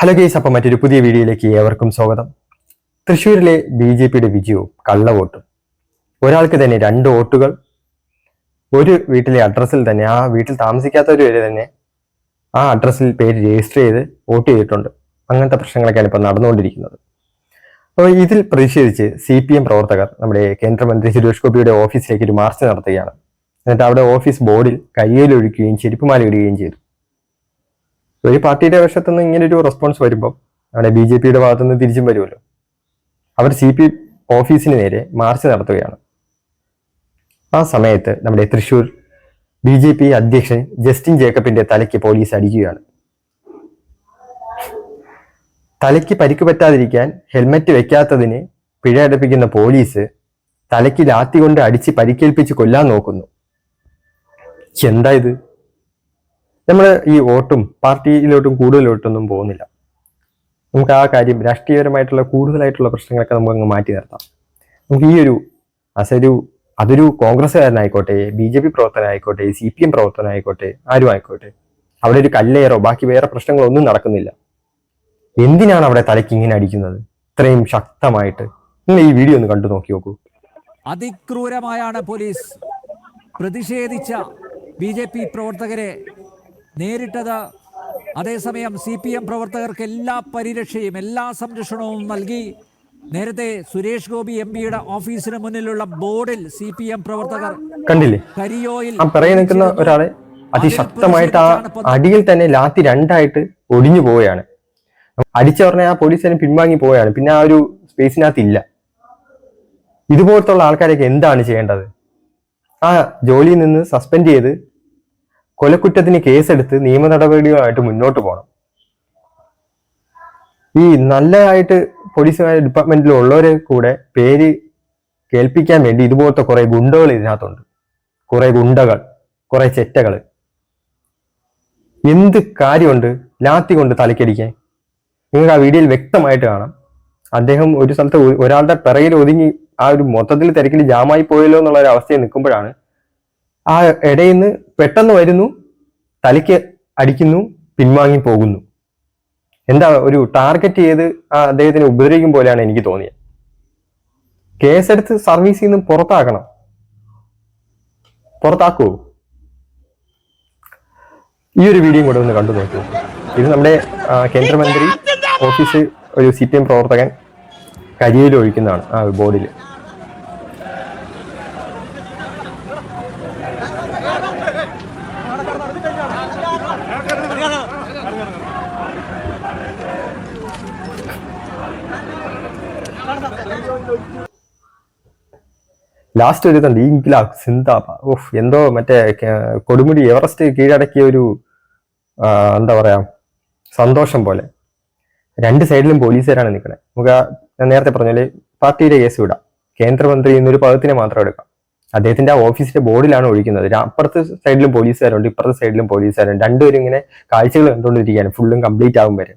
Hello guys, അപ്പം മറ്റൊരു പുതിയ വീഡിയോയിലേക്ക് ഏവർക്കും സ്വാഗതം. തൃശ്ശൂരിലെ BJPയുടെ വിജയവും കള്ളവോട്ടും. ഒരാൾക്ക് തന്നെ 2 വോട്ടുകൾ, ഒരു വീട്ടിലെ അഡ്രസ്സിൽ തന്നെ, ആ വീട്ടിൽ താമസിക്കാത്തവർ വരെ തന്നെ ആ അഡ്രസ്സിൽ പേര് രജിസ്റ്റർ ചെയ്ത് വോട്ട് ചെയ്തിട്ടുണ്ട്. അങ്ങനത്തെ പ്രശ്നങ്ങളൊക്കെയാണ് ഇപ്പോൾ നടന്നുകൊണ്ടിരിക്കുന്നത്. അപ്പോൾ ഇതിൽ പ്രതിഷേധിച്ച് CPM പ്രവർത്തകർ നമ്മുടെ കേന്ദ്രമന്ത്രി സുരേഷ് ഗോപിയുടെ ഓഫീസിലേക്ക് ഒരു മാർച്ച് നടത്തുകയാണ്. എന്നിട്ട് അവിടെ ഓഫീസ് ബോർഡിൽ കരിയിലൊഴിക്കുകയും ചെരുപ്പുമാല ഇടുകയും ചെയ്തു. ഒരു പാർട്ടിയുടെ വശത്തുനിന്ന് ഇങ്ങനെ ഒരു റെസ്പോൺസ് വരുമ്പോൾ അവിടെ BJPയുടെ ഭാഗത്തുനിന്ന് തിരിച്ചും വരുമല്ലോ. അവർ CPM ഓഫീസിന് നേരെ മാർച്ച് നടത്തുകയാണ്. ആ സമയത്ത് നമ്മുടെ തൃശ്ശൂർ BJP അധ്യക്ഷൻ ജസ്റ്റിൻ ജേക്കബിന്റെ തലയ്ക്ക് പോലീസ് അടിക്കുകയാണ്. തലയ്ക്ക് പരിക്ക് പറ്റാതിരിക്കാൻ ഹെൽമറ്റ് വെക്കാത്തതിന് പിഴ അടപ്പിക്കുന്ന പോലീസ് തലയ്ക്ക് ലാത്തി കൊണ്ട് അടിച്ച് പരിക്കേൽപ്പിച്ച് കൊല്ലാൻ നോക്കുന്നു. എന്താ ഇത്? നമ്മൾ ഈ വോട്ടും പാർട്ടിയിലോട്ടും കൂടുതലോട്ടൊന്നും പോകുന്നില്ല. നമുക്ക് ആ കാര്യം രാഷ്ട്രീയപരമായിട്ടുള്ള കൂടുതലായിട്ടുള്ള പ്രശ്നങ്ങളൊക്കെ നമുക്ക് അങ്ങ് മാറ്റി നിർത്താം. നമുക്ക് ഈ ഒരു അതൊരു കോൺഗ്രസ്സുകാരനായിക്കോട്ടെ, BJP പ്രവർത്തകനായിക്കോട്ടെ, CPM പ്രവർത്തകനായിക്കോട്ടെ, ആരും ആയിക്കോട്ടെ, അവിടെ ഒരു കല്ലേറോ ബാക്കി വേറെ പ്രശ്നങ്ങളൊന്നും നടക്കുന്നില്ല. എന്തിനാണ് അവിടെ തലയ്ക്ക് ഇങ്ങനെ അടിക്കുന്നത് ഇത്രയും ശക്തമായിട്ട്? നിങ്ങൾ ഈ വീഡിയോ ഒന്ന് കണ്ടു നോക്കി നോക്കൂ. അതിക്രൂരമായാണ് പോലീസ് പ്രതിഷേധിച്ച BJP പ്രവർത്തകരെ നേരിട്ടത്. അതേസമയം CPM പ്രവർത്തകർക്ക് എല്ലാ പരിരക്ഷയും എല്ലാ സംരക്ഷണവും നൽകി. നേരത്തെ സുരേഷ് ഗോപി MPയുടെ ഓഫീസിന് മുന്നിലുള്ള ബോർഡിൽ CPM പ്രവർത്തകർ കണ്ടില്ലേ? കരിയോയിൽ പിറകെ നിൽക്കുന്ന ഒരാളെ അതിശക്തമായിട്ട് ആ അടിയിൽ തന്നെ ലാത്തി 2ആയിട്ട് ഒടിഞ്ഞു പോവുകയാണ്. അടിച്ച പറഞ്ഞ ആ പോലീസിന് പിൻവാങ്ങി പോവുകയാണ്. പിന്നെ ആ ഒരു സ്പേസിനകത്ത് ഇല്ല. ഇതുപോലത്തുള്ള ആൾക്കാരൊക്കെ എന്താണ് ചെയ്യേണ്ടത്? ആ ജോലിയിൽ നിന്ന് സസ്പെൻഡ് ചെയ്ത് കൊലക്കുറ്റത്തിന് കേസെടുത്ത് നിയമ നടപടികളുമായിട്ട് മുന്നോട്ട് പോകണം. ഈ നല്ലതായിട്ട് പോലീസുകാർ ഡിപ്പാർട്ട്മെന്റിൽ ഉള്ളവരെ കൂടെ പേര് കേൾപ്പിക്കാൻ വേണ്ടി ഇതുപോലത്തെ കുറെ ഗുണ്ടകൾ ഇതിനകത്തുണ്ട്. കുറെ ഗുണ്ടകൾ, കുറെ ചെറ്റകൾ. എന്ത് കാര്യമുണ്ട് ലാത്തി കൊണ്ട് തലക്കടിക്കാൻ? നിങ്ങൾക്ക് ആ വീഡിയോയിൽ വ്യക്തമായിട്ട് കാണാം. അദ്ദേഹം ഒരു സ്ഥലത്ത് ഒരാളുടെ പിറകിൽ ഒതുങ്ങി ആ ഒരു മൊത്തത്തിൽ തിരക്കിൽ ജാമായി പോയല്ലോ എന്നുള്ള ഒരു അവസ്ഥയിൽ നിൽക്കുമ്പോഴാണ് ആ ഇടയിൽ നിന്ന് പെട്ടെന്ന് വരുന്നു, തലയ്ക്ക് അടിക്കുന്നു, പിൻവാങ്ങി പോകുന്നു. എന്താ ഒരു ടാർഗറ്റ് ചെയ്ത് ആ അദ്ദേഹത്തിനെ ഉപദ്രവിക്കും പോലെയാണ് എനിക്ക് തോന്നിയത്. കേസെടുത്ത് സർവീസിൽ നിന്ന് പുറത്താക്കുവോ? ഈ ഒരു വീഡിയോ കൂടെ ഒന്ന് കണ്ടു നോക്കൂ. ഇത് നമ്മുടെ കേന്ദ്രമന്ത്രി ഓഫീസ് ഒരു CPM പ്രവർത്തകൻ കരിയിൽ ഒഴിക്കുന്നതാണ് ആ ബോർഡിൽ. ലാസ്റ്റ് ഒരു എന്തോ മറ്റേ കൊടുമുടി എവറസ്റ്റ് കീഴടക്കിയ ഒരു എന്താ പറയാ സന്തോഷം പോലെ. 2 സൈഡിലും പോലീസുകാരാണ് നിൽക്കുന്നത്. നമുക്ക് ഞാൻ നേരത്തെ പറഞ്ഞാല് പാർട്ടിയുടെ കേസ് വിടാം. കേന്ദ്രമന്ത്രി എന്നൊരു പദത്തിനെ മാത്രം എടുക്കാം. അദ്ദേഹത്തിന്റെ ആ ഓഫീസിന്റെ ബോർഡിലാണ് ഒഴിക്കുന്നത്. അപ്പുറത്തെ സൈഡിലും പോലീസുകാരുണ്ട്, ഇപ്പുറത്തെ സൈഡിലും പോലീസുകാരുണ്ട്. രണ്ടുപേരും ഇങ്ങനെ കാഴ്ചകൾ കണ്ടുകൊണ്ടിരിക്കുകയാണ് ഫുള്ളും കംപ്ലീറ്റ് ആകും വരെ.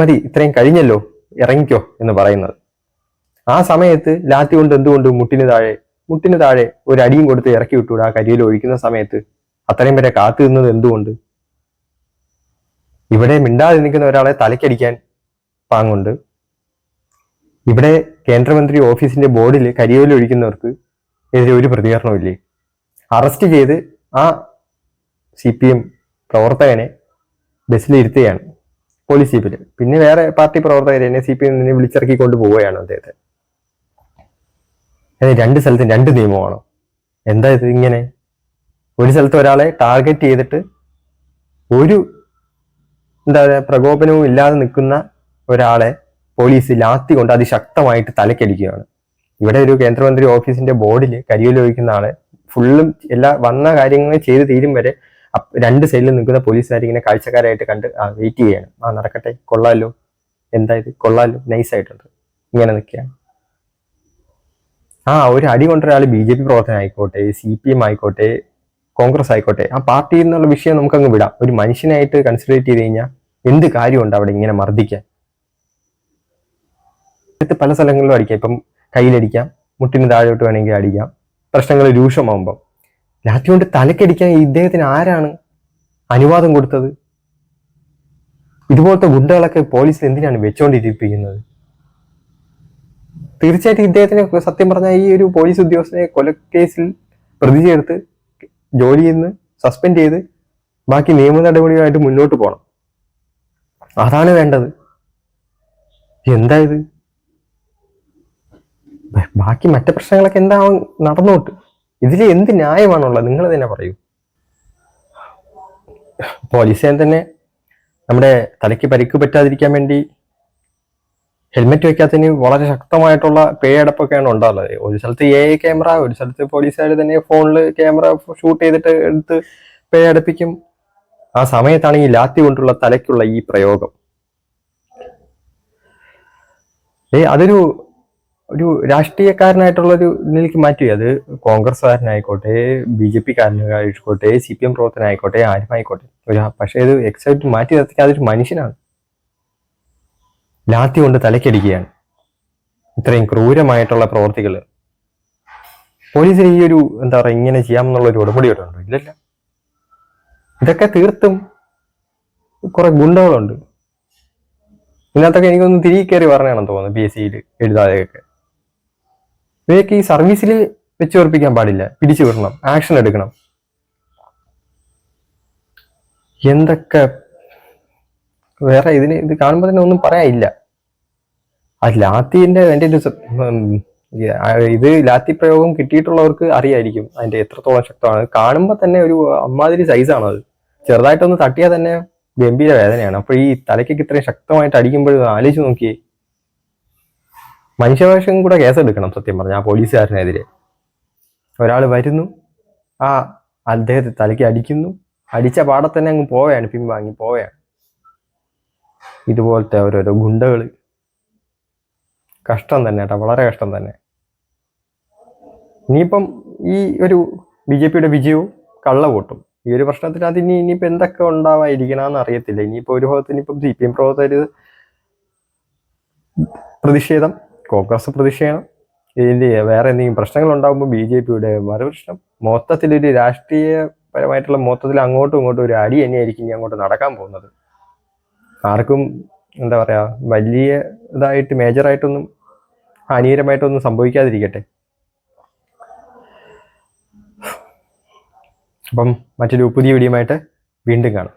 മതി ഇത്രയും കഴിഞ്ഞല്ലോ, ഇറങ്ങിക്കോ എന്ന് പറയുന്നത്. ആ സമയത്ത് ലാത്തി കൊണ്ട് എന്തുകൊണ്ട് മുട്ടിന് താഴെ ഒരു അടിയും കൊടുത്ത് ഇറക്കി വിട്ടുകൂടാ? കരിയിൽ ഒഴിക്കുന്ന സമയത്ത് അത്രയും വരെ കാത്തു നിന്നത് എന്തുകൊണ്ട്? ഇവിടെ മിണ്ടാതെ നിൽക്കുന്ന ഒരാളെ തലക്കടിക്കാൻ പാങ്ങുണ്ട്. ഇവിടെ കേന്ദ്രമന്ത്രി ഓഫീസിന്റെ ബോർഡിൽ കരിയോയിൽ ഒഴിക്കുന്നവർക്ക് എതിരെ ഒരു പ്രതികരണവും ഇല്ലേ? അറസ്റ്റ് ചെയ്ത് ആ CPM പ്രവർത്തകനെ ബസ്സിലിരുത്തുകയാണ്, പോലീസ് ജീപ്പിൽ. പിന്നെ വേറെ പാർട്ടി പ്രവർത്തകരെ CPM വിളിച്ചിറക്കി കൊണ്ടുപോവുകയാണ് അദ്ദേഹത്തെ. 2 സ്ഥലത്തും 2 നിയമമാണോ? എന്താ ഇത് ഇങ്ങനെ? ഒരു സ്ഥലത്ത് ഒരാളെ ടാർഗറ്റ് ചെയ്തിട്ട് ഒരു പ്രകോപനവും ഇല്ലാതെ നിൽക്കുന്ന ഒരാളെ പോലീസ് ലാത്തി കൊണ്ട് അതിശക്തമായിട്ട് തലക്കടിക്കുകയാണ്. ഇവിടെ ഒരു കേന്ദ്രമന്ത്രി ഓഫീസിന്റെ ബോർഡിൽ കരിയിൽ ഒഴിക്കുന്ന ആളെ ഫുള്ളും എല്ലാ വന്ന കാര്യങ്ങൾ ചെയ്ത് തീരും വരെ 2 സൈഡിൽ നിൽക്കുന്ന പോലീസുകാർ ഇങ്ങനെ കാഴ്ചക്കാരായിട്ട് കണ്ട് വെയിറ്റ് ചെയ്യാണ്. നടക്കട്ടെ, കൊള്ളാലോ, എന്തായത് കൊള്ളാലോ, നൈസായിട്ടുണ്ട്, ഇങ്ങനെ നിൽക്കുകയാണ്. ഒരു അടി കൊണ്ട ഒരാൾ BJP പ്രവർത്തകനായിക്കോട്ടെ, CPM ആയിക്കോട്ടെ, കോൺഗ്രസ് ആയിക്കോട്ടെ, ആ പാർട്ടി എന്നുള്ള വിഷയം നമുക്കങ്ങ് വിടാം. ഒരു മനുഷ്യനായിട്ട് കൺസിഡറേറ്റ് ചെയ്ത് കഴിഞ്ഞാൽ എന്ത് കാര്യമുണ്ട് അവിടെ ഇങ്ങനെ മർദ്ദിക്കാൻ? പല സ്ഥലങ്ങളിലും അടിക്കാം. ഇപ്പം കയ്യിലടിക്കാം, മുട്ടിന് താഴോട്ട് വേണമെങ്കിൽ അടിക്കാം. പ്രശ്നങ്ങൾ രൂക്ഷമാകുമ്പോൾ ലാത്തി കൊണ്ട് തലക്കടിക്കാൻ ഇദ്ദേഹത്തിന് ആരാണ് അനുവാദം കൊടുത്തത്? ഇതുപോലത്തെ ഗുണ്ടകളൊക്കെ പോലീസിൽ എന്തിനാണ് വെച്ചോണ്ടിരിപ്പിക്കുന്നത്? തീർച്ചയായിട്ടും ഇദ്ദേഹത്തിന് സത്യം പറഞ്ഞാൽ ഈ ഒരു പോലീസ് ഉദ്യോഗസ്ഥനെ കൊലക്കേസിൽ പ്രതി ചേർത്ത് ജോലിയിൽ നിന്ന് സസ്പെൻഡ് ചെയ്ത് ബാക്കി നിയമ നടപടിയുമായിട്ട് മുന്നോട്ട് പോകണം. അതാണ് വേണ്ടത്. എന്താ ഇത്? ബാക്കി മറ്റു പ്രശ്നങ്ങളൊക്കെ എന്താവും നടന്നോട്ട്. ഇതിൽ എന്ത് ന്യായമാണുള്ളത്? നിങ്ങൾ തന്നെ പറയൂ. പോലീസുകാരൻ തന്നെ നമ്മുടെ തലയ്ക്ക് പരിക്ക് പറ്റാതിരിക്കാൻ വേണ്ടി ഹെൽമെറ്റ് വെക്കാത്തതിന് വളരെ ശക്തമായിട്ടുള്ള പേ അടപ്പൊക്കെയാണ് ഉണ്ടാകുന്നത്. ഒരു സ്ഥലത്ത് ക്യാമറ, ഒരു സ്ഥലത്ത് പോലീസുകാർ തന്നെ ഫോണിൽ ക്യാമറ ഷൂട്ട് ചെയ്തിട്ട് എടുത്ത് പേ അടപ്പിക്കും. ആ സമയത്താണ് ഈ ലാത്തി കൊണ്ടുള്ള തലയ്ക്കുള്ള ഈ പ്രയോഗം. അതൊരു രാഷ്ട്രീയക്കാരനായിട്ടുള്ളൊരു ഇതിലേക്ക് മാറ്റി. അത് കോൺഗ്രസ്സുകാരനായിക്കോട്ടെ, BJP കാരനായിക്കോട്ടെ, CPM പ്രവർത്തനായിക്കോട്ടെ, ആരുമായിക്കോട്ടെ. പക്ഷെ ഇത് എക്സൈറ്റ് മാറ്റി നിർത്തിക്കാൻ അതൊരു മനുഷ്യനാണ്. ലാത്തി കൊണ്ട് തലക്കടിക്കുകയാണ്. ഇത്രയും ക്രൂരമായിട്ടുള്ള പ്രവർത്തികൾ പോലീസിന് ഈ ഒരു എന്താ പറയുക ഇങ്ങനെ ചെയ്യാമെന്നുള്ളൊരു ഉടമ്പടി ഉണ്ടോ? ഇല്ലല്ല. ഇതൊക്കെ തീർത്തും കുറെ ഗുണ്ടകളുണ്ട് ഇതിനകത്തൊക്കെ. എനിക്കൊന്ന് തിരികെ കയറി പറഞ്ഞാണെന്ന് തോന്നുന്നു. PSCയിൽ എഴുതാതെയൊക്കെ ഇവയൊക്കെ ഈ സർവീസിൽ വെച്ച് ഉറപ്പിക്കാൻ പാടില്ല. പിടിച്ചു വിടണം, ആക്ഷൻ എടുക്കണം. എന്തൊക്കെ വേറെ ഇത് കാണുമ്പോൾ തന്നെ ഒന്നും പറയാനില്ല. ആ ലാത്തിന്റെ എൻ്റെ ഇത് ലാത്തി പ്രയോഗം കിട്ടിയിട്ടുള്ളവർക്ക് അറിയായിരിക്കും അതിന്റെ എത്രത്തോളം ശക്തമാണ്. കാണുമ്പോൾ തന്നെ ഒരു അമ്മാതിരി സൈസാണ് അത്. ചെറുതായിട്ടൊന്ന് തട്ടിയാൽ തന്നെ ഗംഭീര വേദനയാണ്. അപ്പൊ ഈ തലയ്ക്ക് ഇത്രയും ശക്തമായിട്ട് അടിക്കുമ്പോഴും ആലോചിച്ച് നോക്കിയേ. മനുഷ്യവേഷം കൂടെ കേസെടുക്കണം സത്യം പറഞ്ഞ. ആ പോലീസുകാരനെതിരെ ഒരാൾ വരുന്നു, അദ്ദേഹത്തെ തലയ്ക്ക് അടിക്കുന്നു, അടിച്ച പാടെ തന്നെ അങ്ങ് പോവുകയാണ്, പിൻവാങ്ങി പോവുകയാണ്. ഇതുപോലത്തെ ഓരോരോ ഗുണ്ടകൾ കഷ്ടം തന്നെ കേട്ടോ, വളരെ കഷ്ടം തന്നെ. ഇനിയിപ്പം ഈ ഒരു BJPയുടെ വിജയവും കള്ളവോട്ടും ഈ ഒരു പ്രശ്നത്തിനകത്ത് ഇനിയിപ്പോൾ എന്തൊക്കെ ഉണ്ടാവാതിരിക്കണമെന്ന് അറിയത്തില്ല. ഇനിയിപ്പോൾ ഒരു ഭാഗത്ത് ഇനിയിപ്പം CPM പ്രവർത്തകർ പ്രതിഷേധം, കോൺഗ്രസ് പ്രതിഷേധം, ഇതിൻ്റെ വേറെ എന്തെങ്കിലും പ്രശ്നങ്ങൾ ഉണ്ടാകുമ്പോൾ BJPയുടെ മറുപ്രശ്നം, മൊത്തത്തിലൊരു രാഷ്ട്രീയപരമായിട്ടുള്ള മൊത്തത്തിൽ അങ്ങോട്ടും ഇങ്ങോട്ടും ഒരു അടി തന്നെയായിരിക്കും ഇനി അങ്ങോട്ട് നടക്കാൻ പോകുന്നത്. ആർക്കും എന്താ പറയുക വലിയ ഇതായിട്ട് മേജറായിട്ടൊന്നും ഹാനികരമായിട്ടൊന്നും സംഭവിക്കാതിരിക്കട്ടെ. അപ്പം മറ്റൊരു പുതിയ വീഡിയോയുമായിട്ട് വീണ്ടും കാണാം.